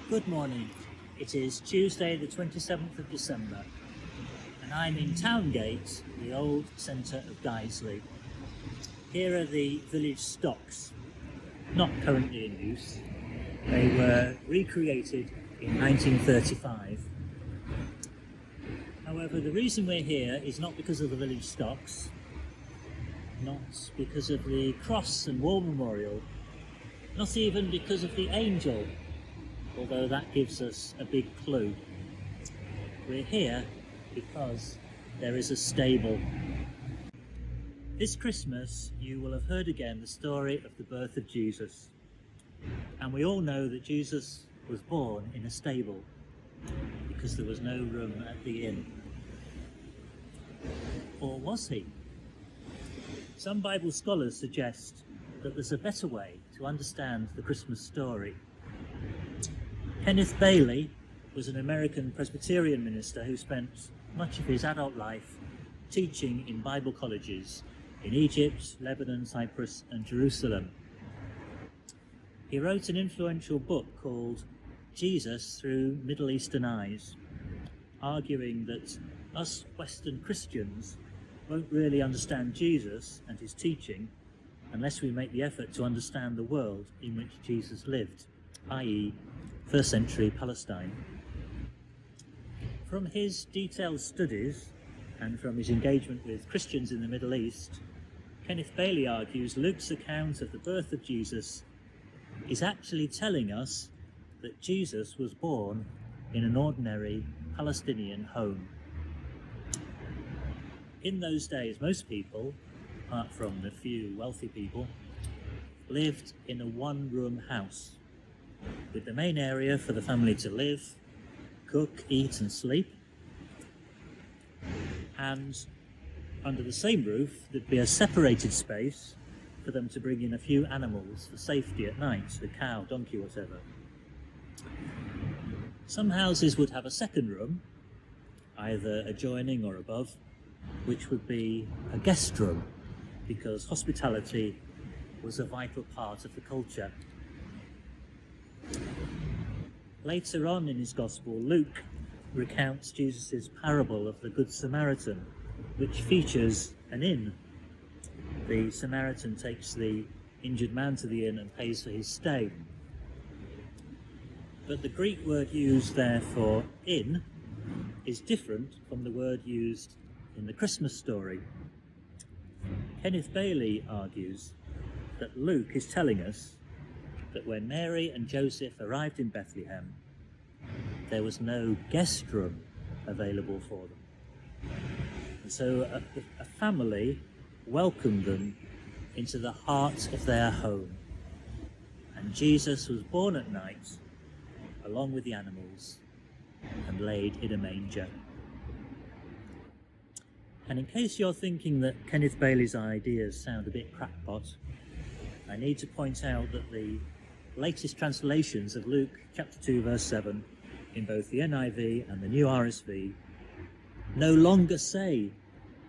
Good morning. It is Tuesday the 27th of December and I'm in Towngate, the old centre of Guiseley. Here are the village stocks, not currently in use. They were recreated in 1935. However, the reason we're here is not because of the village stocks, not because of the cross and war memorial, not even because of the angel, although that gives us a big clue. We're here because there is a stable. This Christmas you will have heard again the story of the birth of Jesus, and we all know that Jesus was born in a stable because there was no room at the inn. Or was he? Some Bible scholars suggest that there's a better way to understand the Christmas story. Kenneth Bailey was an American Presbyterian minister who spent much of his adult life teaching in Bible colleges in Egypt, Lebanon, Cyprus and Jerusalem. He wrote an influential book called Jesus Through Middle Eastern Eyes, arguing that us Western Christians won't really understand Jesus and his teaching unless we make the effort to understand the world in which Jesus lived, i.e. first century Palestine. From his detailed studies and from his engagement with Christians in the Middle East, Kenneth Bailey argues Luke's account of the birth of Jesus is actually telling us that Jesus was born in an ordinary Palestinian home. In those days, most people, apart from the few wealthy people, lived in a one-room house, with the main area for the family to live, cook, eat and sleep. And under the same roof there'd be a separated space for them to bring in a few animals for safety at night, a cow, donkey, whatever. Some houses would have a second room, either adjoining or above, which would be a guest room, because hospitality was a vital part of the culture. Later on in his Gospel, Luke recounts Jesus' parable of the Good Samaritan, which features an inn. The Samaritan takes the injured man to the inn and pays for his stay. But the Greek word used there for inn is different from the word used in the Christmas story. Kenneth Bailey argues that Luke is telling us that when Mary and Joseph arrived in Bethlehem, there was no guest room available for them. And so a family welcomed them into the heart of their home. And Jesus was born at night, along with the animals, and laid in a manger. And in case you're thinking that Kenneth Bailey's ideas sound a bit crackpot, I need to point out that the latest translations of Luke chapter 2 verse 7 in both the NIV and the New RSV no longer say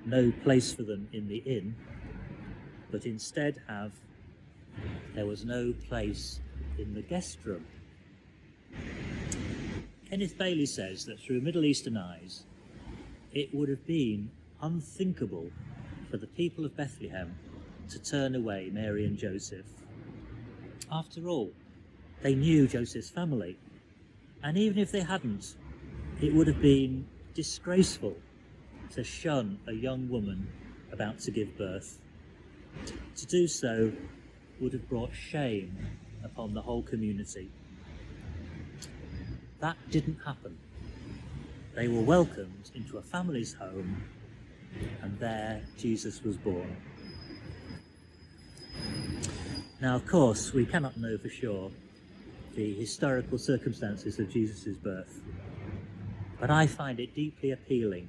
no place for them in the inn, but instead have there was no place in the guest room. Kenneth Bailey says that through Middle Eastern eyes, it would have been unthinkable for the people of Bethlehem to turn away Mary and Joseph. After all, they knew Joseph's family, and even if they hadn't, it would have been disgraceful to shun a young woman about to give birth. To do so would have brought shame upon the whole community. That didn't happen. They were welcomed into a family's home, and there Jesus was born. Now, of course, we cannot know for sure the historical circumstances of Jesus' birth, but I find it deeply appealing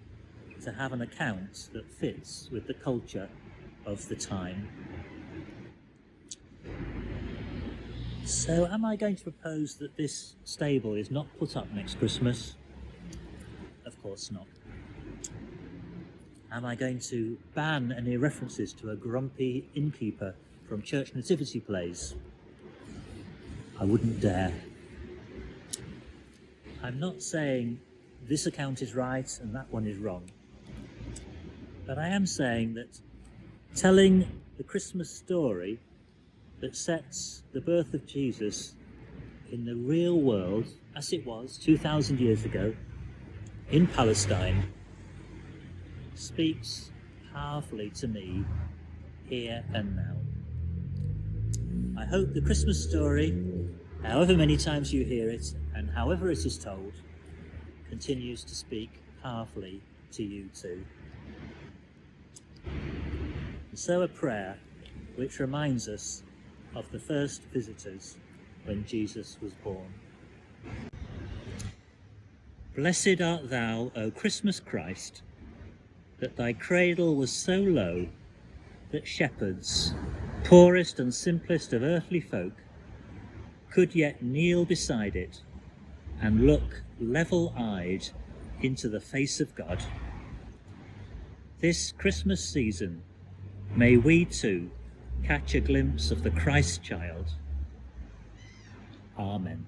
to have an account that fits with the culture of the time. So am I going to propose that this stable is not put up next Christmas? Of course not. Am I going to ban any references to a grumpy innkeeper from church nativity plays? I wouldn't dare. I'm not saying this account is right and that one is wrong, but I am saying that telling the Christmas story that sets the birth of Jesus in the real world, as it was 2,000 years ago in Palestine, speaks powerfully to me here and now. I hope the Christmas story, however many times you hear it and however it is told, continues to speak powerfully to you too. And so a prayer which reminds us of the first visitors when Jesus was born. Blessed art thou, O Christmas Christ, that thy cradle was so low that shepherds, poorest and simplest of earthly folk, could yet kneel beside it and look level-eyed into the face of God. This Christmas season, may we too catch a glimpse of the Christ child. Amen.